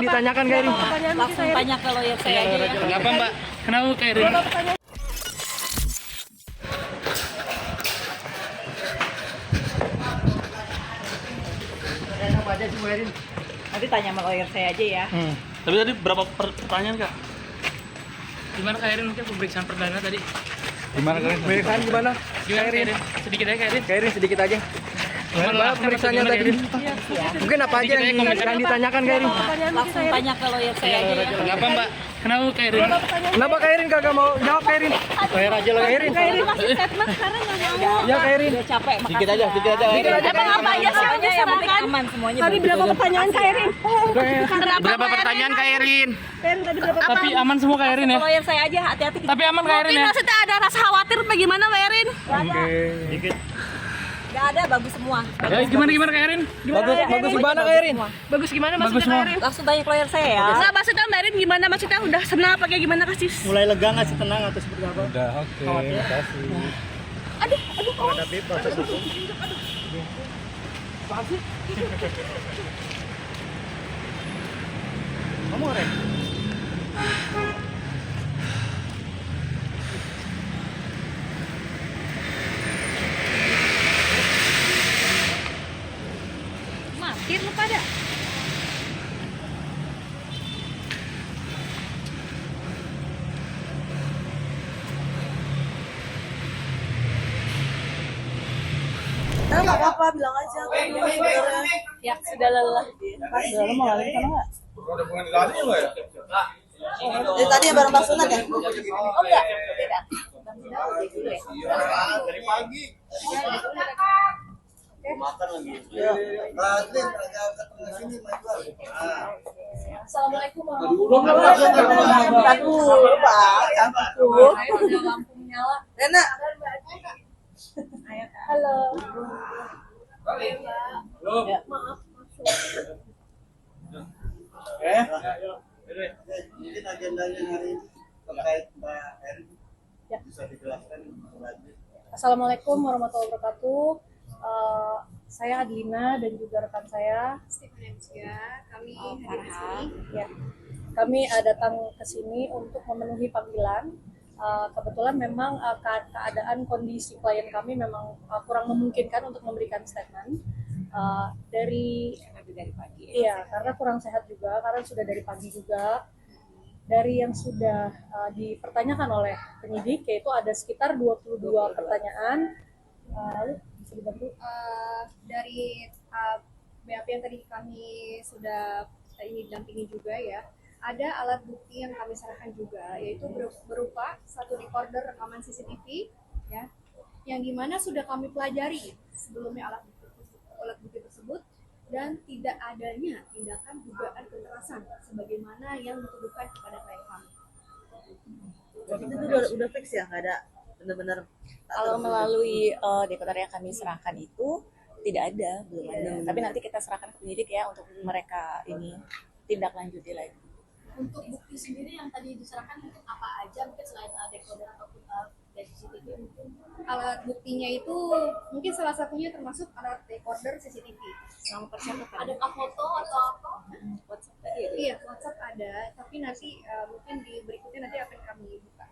Ditanyakan Kak Erin. Langsung tanya ke lawyer saya aja ya. Kenapa Mbak? Kenapa Kak Erin? Nanti tanya sama lawyer saya aja ya. Tapi tadi berapa pertanyaan Kak? Gimana Kak Erin mungkin pemeriksaan perdana tadi? Gimana Kak Erin? Pemeriksaan gimana? Gimana Kak Erin? Sedikit aja Kak Erin. Kak Erin sedikit aja. Gimana pemeriksaannya Gimana, tadi? Kak Mungkin apa aja yang ditanyakan Kak Erin? Langsung tanya ke lawyer saya aja ya. Kenapa Mbak? Kenapa Kak Erin? Kenapa Kak Erin kagak mau jawab Kak Erin? Lawyer aja lah Kak Erin. Masih statement karena nggak mau. Ya Kak Erin. Udah capek, makasih. Sedikit aja. Emang apa aja sih yang penting aman semuanya. Tadi berapa pertanyaan Kak Erin? Berapa pertanyaan Kak Erin? Tadi berapa? Tapi aman semua Kak Erin ya? Ke lawyer saya aja, hati-hati. Tapi aman Kak Erin Mungkin ya? maksudnya ada rasa khawatir bagaimana Kak Erin? Oke. Gak ada, bagus semua. Ya, gimana Kak Erin? Bagus gimana Kak Erin? Bagus gimana Bagus maksudnya semua. Kak Erin? Langsung tanya ke lawyer saya ya. Enggak maksudnya Mbak Erin gimana maksudnya udah senang apa kayak gimana kasis? Mulai lega nggak sih, tenang atau seperti apa? Udah, oke. Makasih. Menghadapi proses hukum. Kamu Ren? Makin lu pada. Enggak apa-apa, bilang aja. Ya, sudah lelah. Sudah lelah, mau lagi sana nggak? Dari tadi ya bareng Pak Sunan ya? Oh enggak, beda. Dari pagi. Makan lagi. Assalamualaikum warahmatullahi wabarakatuh. Aduh, Pak. Ya ampun. Lampu menyala. Rena. Halo. Ya. Maaf. Mungkin agendanya hari ini terkait Mbak Erin Ya. bisa dijelaskan lagi. Assalamualaikum warahmatullahi wabarakatuh. Saya Adlina dan juga rekan saya Kami Farhan. Ya. Kami datang ke sini untuk memenuhi panggilan. Kebetulan memang keadaan kondisi klien kami memang kurang memungkinkan untuk memberikan statement dari pagi. Iya, karena kurang sehat juga, karena sudah dari pagi juga. Dari yang sudah dipertanyakan oleh penyidik, yaitu ada sekitar 22 pertanyaan. Lalu bisa dibantu? Dari BAP yang tadi kami sudah ini dampingi juga ya, ada alat bukti yang kami serahkan juga, yaitu berupa satu recorder rekaman CCTV ya, yang dimana sudah kami pelajari sebelumnya alat bukti tersebut, dan tidak adanya tindakan dugaan kekerasan sebagaimana yang dituduhkan kepada klien kami. Itu udah fix ya, nggak ada benar-benar. Kalau melalui dekoder yang kami serahkan itu tidak ada, belum ada. Tapi nanti kita serahkan ke penyidik ya untuk mereka ini tindak lanjuti lagi. Untuk bukti sendiri yang tadi diserahkan mungkin apa aja, mungkin selain dekoder ataupun dari CCTV mungkin? Alat buktinya itu mungkin salah satunya termasuk alat decoder CCTV. Sama percakapan. Adakah foto atau apa? WhatsApp tadi ya? Iya, WhatsApp ada, tapi nanti mungkin di berikutnya nanti akan kami buka.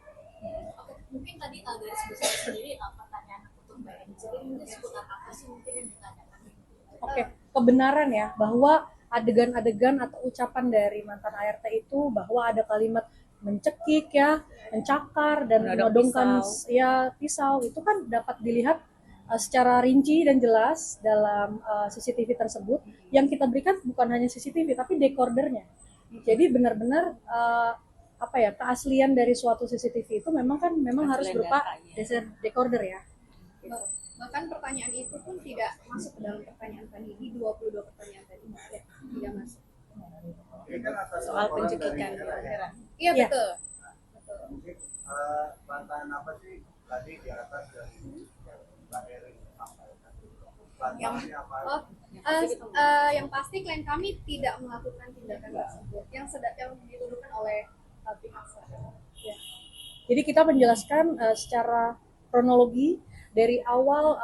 Oke, mungkin tadi garis besar sendiri pertanyaan untuk Mbak Erin sendiri mungkin seputar apa sih mungkin yang ditanyakan? Oke, kebenaran ya bahwa adegan-adegan atau ucapan dari mantan ART itu bahwa ada kalimat mencekik ya, mencakar dan menodongkan pisau itu kan dapat dilihat secara rinci dan jelas dalam CCTV tersebut. Yang kita berikan bukan hanya CCTV tapi decordernya. Jadi benar-benar keaslian dari suatu CCTV itu memang harus berupa decorder ya. Bahkan pertanyaan itu pun tidak masuk ke dalam pertanyaan tadi, di 22 pertanyaan tadi ya, tidak masuk. Soal pencekikan. Iya Ya. betul. Mungkin bantahan apa sih tadi di atas dari Mbak Erin sampaikan? Bantahannya apa? Yang pasti klien kami tidak melakukan tindakan tersebut yang dituduhkan oleh pihak saya. Ya. Jadi kita menjelaskan secara kronologi dari awal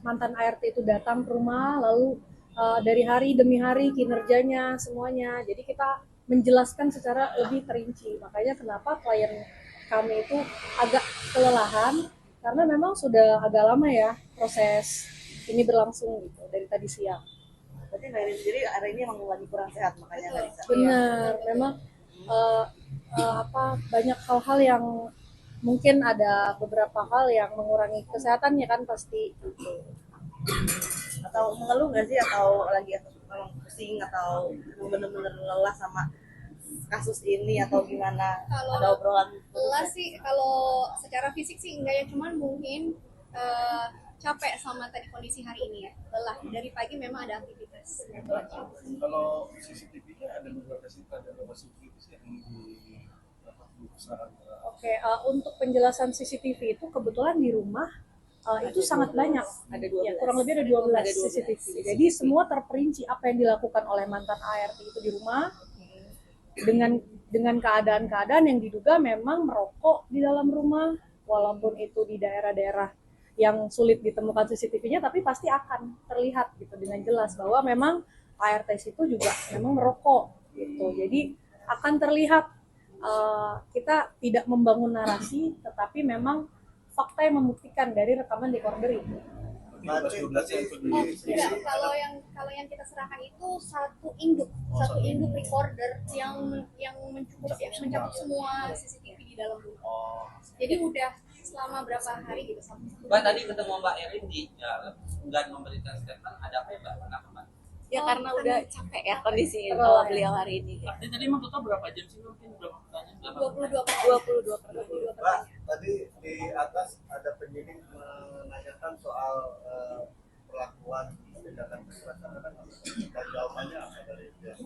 mantan ART itu datang ke rumah, lalu dari hari demi hari kinerjanya semuanya. Jadi kita menjelaskan secara lebih terinci. Makanya kenapa klien kami itu agak kelelahan karena memang sudah agak lama ya proses ini berlangsung gitu dari tadi siang. Berarti Mbak Erin sendiri hari ini emang lagi kurang sehat makanya nggak bisa. Benar, memang banyak hal-hal yang mungkin ada beberapa hal yang mengurangi kesehatannya kan pasti. Atau mengeluh nggak sih atau lagi memang pusing atau benar-benar lelah sama kasus ini atau gimana? Kalau Ada obrolan lelah sih, kalau secara fisik sih enggak ya, cuman mungkin capek sama tadi kondisi hari ini ya, lelah. Dari pagi memang ada aktivitas. Kalau CCTV-nya ada beberapa sih, ada beberapa CCTV yang di besaran. Oke, untuk penjelasan CCTV itu kebetulan di rumah itu sangat banyak. Ada 12. Ya, kurang lebih ada 12 Ada 12 CCTV. Jadi semua terperinci apa yang dilakukan oleh mantan ART itu di rumah dengan keadaan-keadaan yang diduga memang merokok di dalam rumah, walaupun itu di daerah-daerah yang sulit ditemukan CCTV-nya, tapi pasti akan terlihat gitu dengan jelas bahwa memang ART itu juga memang merokok gitu. Jadi akan terlihat kita tidak membangun narasi, tetapi memang fakta yang membuktikan dari rekaman dekorder itu. Enggak, kalau yang kita serahkan itu satu induk recorder yang mencakup semua CCTV di dalam rumah. Jadi udah selama berapa hari gitu sampai. Mbak tadi ketemu Mbak Erin di jalan, nggak memberikan statement, ada apa ya Mbak? Kenapa Mbak? Ya karena udah capek ya kondisi beliau hari ini. Artinya tadi emang total berapa jam sih? Mungkin berapa pertanyaan? 22 Mbak, tadi di atas ada penyidik menanyakan soal perlakuan tindakan kekerasan, dan jawabannya apa dari pihak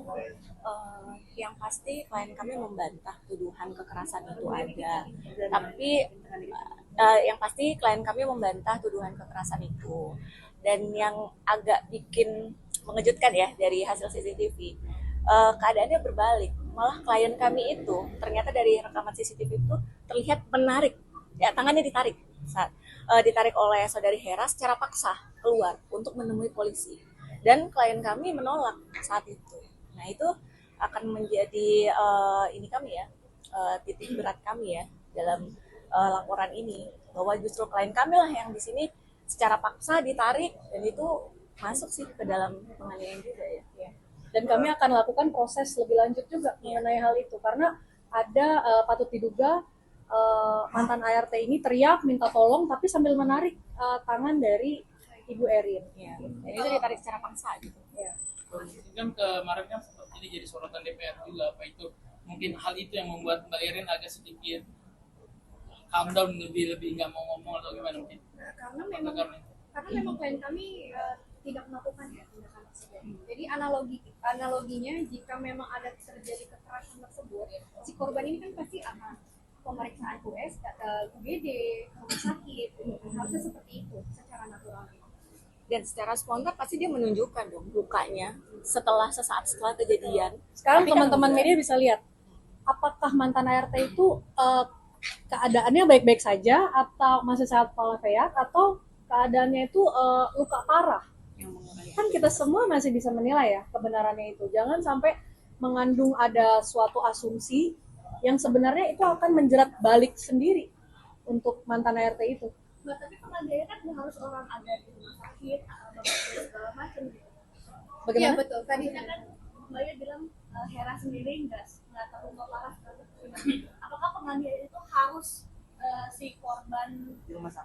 Yang pasti klien kami membantah tuduhan kekerasan itu ada, tapi yang pasti klien kami membantah tuduhan kekerasan itu. Dan yang agak bikin mengejutkan ya dari hasil CCTV, keadaannya berbalik. Malah klien kami itu ternyata dari rekaman CCTV itu terlihat menarik, ya tangannya ditarik saat ditarik oleh saudari Hera secara paksa keluar untuk menemui polisi, dan klien kami menolak saat itu. Nah itu akan menjadi ini kami ya, titik berat kami ya dalam laporan ini, bahwa justru klien kami lah yang di sini secara paksa ditarik, dan itu masuk sih ke dalam penganiayaan juga ya. Dan kami akan lakukan proses lebih lanjut juga mengenai hal itu, karena ada patut diduga mantan ART ini teriak minta tolong tapi sambil menarik tangan dari Ibu Erin. Ya. Dan itu ditarik secara paksa gitu. Ya. Kan kemarin kan ini jadi sorotan DPR juga, apa itu mungkin hal itu yang membuat Mbak Erin agak sedikit calm down, lebih nggak mau ngomong atau gimana mungkin? Karena memang klien kami tidak melakukan ya tindakan tersebut. Jadi analoginya jika memang ada terjadi kekerasan tersebut, si korban ini kan pasti akan pemeriksaan US, UGD, rumah sakit, harusnya seperti itu secara natural. Dan secara spontan pasti dia menunjukkan dong lukanya sesaat setelah kejadian. Sekarang Tapi teman-teman media bisa lihat apakah mantan ART itu keadaannya baik-baik saja atau masih sehat walafiat, atau keadaannya itu luka parah. Kan kita semua masih bisa menilai ya kebenarannya itu. Jangan sampai mengandung ada suatu asumsi yang sebenarnya itu akan menjerat balik sendiri untuk mantan ART itu. Nah, tapi pengajiannya kan harus orang ada di rumah sakit, segala macam gitu. Bagaimana? Iya betul. Tadi kan Mbak Yu bilang Hera sendiri nggak tahu luka parah. Apakah pengajian itu harus si korban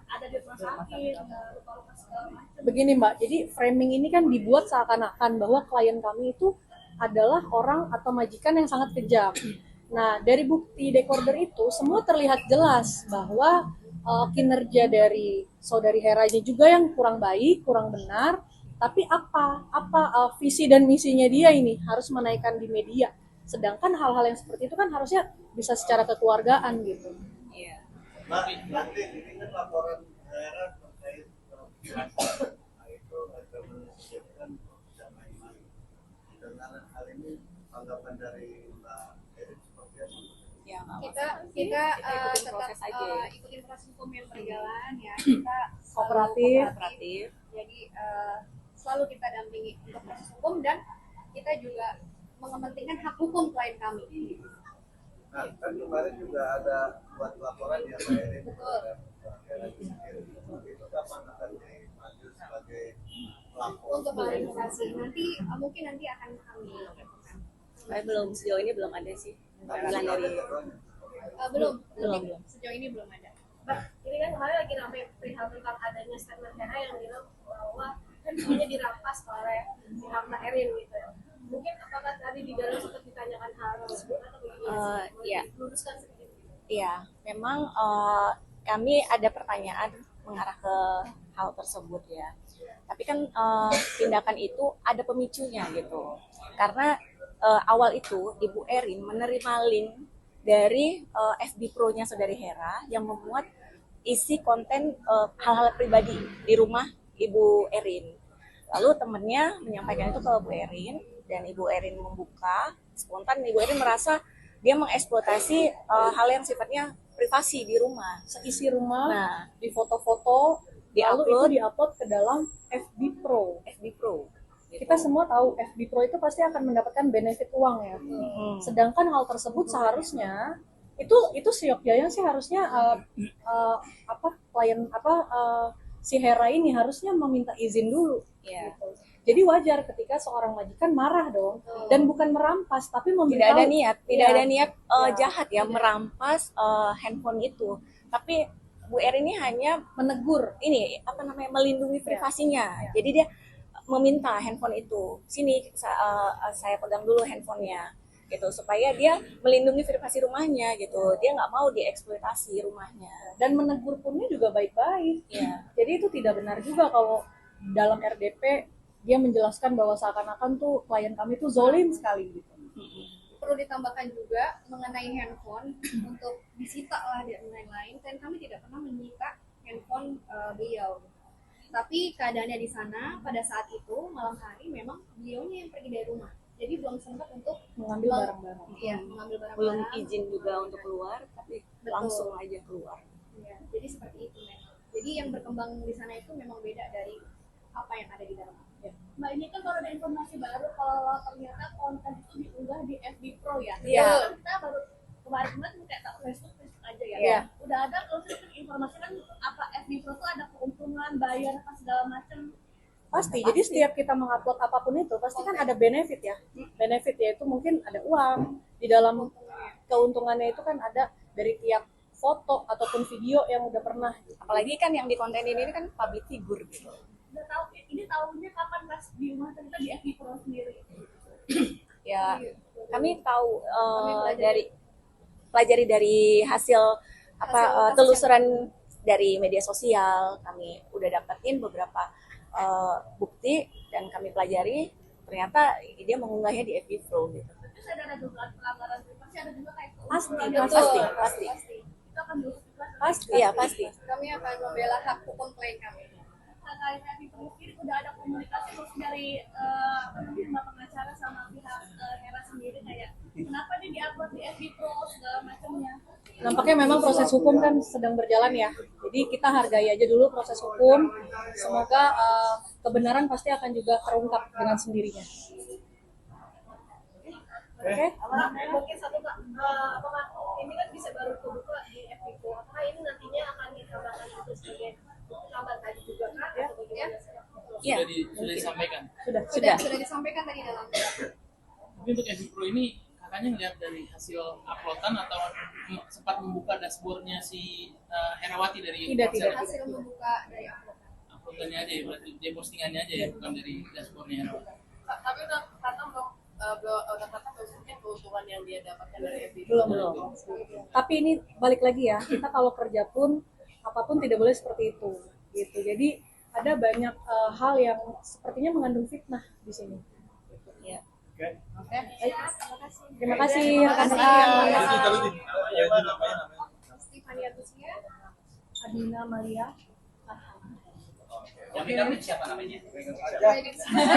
ada di rumah sakit, luka-luka segala macam? Begini Mbak, jadi framing ini kan dibuat seakan-akan bahwa klien kami itu adalah orang atau majikan yang sangat kejam. Nah, dari bukti dekorder itu semua terlihat jelas bahwa kinerja dari saudari Hera ini juga yang kurang baik, kurang benar. Tapi apa visi dan misinya dia ini harus menaikkan di media. Sedangkan hal-hal yang seperti itu kan harusnya bisa secara kekeluargaan gitu. Iya. Mbak, nanti ini kan laporan daerah terkait kekerasan, itu ada menunjukkan sama ini. Dengan hal ini tanggapan dari Mbak Erin seperti apa? Ya, Kita ikutin tetap proses aja ya. ikutin proses hukum yang berjalan ya. Kita Kooperatif. Kooperatif. Jadi selalu kita dampingi untuk proses hukum, dan kita juga mengepentingkan hak hukum klien kami. Nah, kan kemarin juga ada buat laporan ya Pak Erin. Betul. Itu kapan akan dimaju sebagai pelapor? Untuk klarifikasi nanti mungkin nanti akan kami lakukan. Belum, sejauh ini belum ada sih panggilan dari Belum. Belum. Sejauh ini belum ada. Mbak, ini kan kemarin lagi ramai perihal tentang adanya statement Hera yang bilang bahwa kan semuanya dirampas oleh pihak Mbak Erin gitu ya. Mungkin apakah tadi di dalam sempat ditanyakan hal tersebut atau bagaimana? Iya. Luruskan sedikit. Iya, memang kami ada pertanyaan mengarah ke hal tersebut ya. Tapi kan tindakan itu ada pemicunya gitu. Karena awal itu Ibu Erin menerima link dari FB Pro-nya Saudari Hera yang memuat isi konten hal-hal pribadi di rumah Ibu Erin. Lalu temennya menyampaikan itu ke Bu Erin, dan Ibu Erin membuka, spontan Ibu Erin merasa dia mengeksploitasi hal yang sifatnya privasi di rumah. Seisi rumah, Nah, di foto-foto, lalu itu Di-upload. diupload ke dalam FB Pro. FB Pro. Kita semua tahu FB Pro itu pasti akan mendapatkan benefit uang ya. Sedangkan hal tersebut seharusnya itu seyogyanya sih harusnya si Hera ini harusnya meminta izin dulu. Iya. Gitu. Jadi wajar ketika seorang majikan marah dong, dan bukan merampas tapi Tidak memberitahu. ada niat, tidak Iya. ada niat Iya. jahat ya merampas handphone itu. Tapi Bu Erin ini hanya Menegur. ini melindungi privasinya. Jadi dia meminta handphone itu, sini saya pegang dulu handphonenya gitu, supaya dia melindungi privasi rumahnya gitu. Dia nggak mau dieksploitasi rumahnya. Dan menegur punnya juga baik-baik. Iya. Jadi itu tidak benar juga kalau dalam RDP dia menjelaskan bahwa seakan-akan tuh klien kami tuh zolim sekali gitu. Perlu ditambahkan juga mengenai handphone untuk disita lah dan lain-lain. Dan kami tidak pernah menyita handphone beliau. Tapi keadaannya di sana pada saat itu malam hari memang beliaunya yang pergi dari rumah. Jadi belum sempat untuk Mengambil barang-barang. Iya, mengambil barang-barang. Belum izin juga untuk keluar, tapi Betul. langsung aja keluar. Iya, jadi seperti itu memang. Jadi yang berkembang di sana itu memang beda dari apa yang ada di dalam. Mbak, ini kan baru ada informasi baru kalau ternyata konten itu diunggah di FB Pro ya. Iya. Kita baru kemarin kayak tak Facebook aja ya. Iya. Udah ada kalau informasi kan apa FB Pro tuh ada keuntungan, bayar apa segala macam. Pasti. Jadi setiap kita mengupload apapun itu pasti kan ada benefit ya. Benefit yaitu mungkin ada uang di dalam keuntungannya itu kan ada dari tiap foto ataupun video yang udah pernah. Apalagi kan yang di konten ini kan public figure gitu. Udah tahu ini tahunya kapan pas di rumah ternyata di FB Pro sendiri. Ya, kami tahu pelajari. pelajari dari hasil Hasil telusuran dari media sosial. Kami udah dapetin beberapa bukti dan kami pelajari, ternyata dia mengunggahnya di FB Pro gitu. Terus ada dugaan pelanggaran privasi, ada juga kayak Pasti, keuntungan. pasti. Itu akan diurus juga. Pasti. Iya pasti. Kami akan membela hak hukum klien kami. Terkait FB Pro sendiri udah ada komunikasi terus dari mbak pengacara sama pihak Hera sendiri kayak kenapa nih diupload di FB Pro segala macamnya. Nampaknya memang proses hukum kan sedang berjalan ya. Jadi kita hargai aja dulu proses hukum. Semoga kebenaran pasti akan juga terungkap dengan sendirinya. Oke. Mungkin satu Kak, apakah ini kan bisa baru kebuka di FB Pro, apakah ini nantinya akan ditambahkan itu sebagai tambah tadi juga kan? Atau bagaimana? Iya. Sudah disampaikan. Sudah disampaikan tadi dalam. Tapi untuk FB Pro ini kakaknya ngeliat dari hasil uploadan atau sempat membuka dashboardnya si Herawati dari Tidak. Hasil membuka dari uploadannya aja ya, berarti dia postingannya aja ya, bukan dari dashboardnya Herawati. Tapi udah kata mungkin keuntungan yang dia dapatkan dari FB Belum. Tapi ini balik lagi ya, kita kalau kerja pun apapun tidak boleh seperti itu gitu. Jadi ada banyak hal yang sepertinya mengandung fitnah di sini. Iya. Oke. Terima kasih rekan-rekan. Stefania Tusia. Adina Malia. Yang pegang siapa namanya? Sudah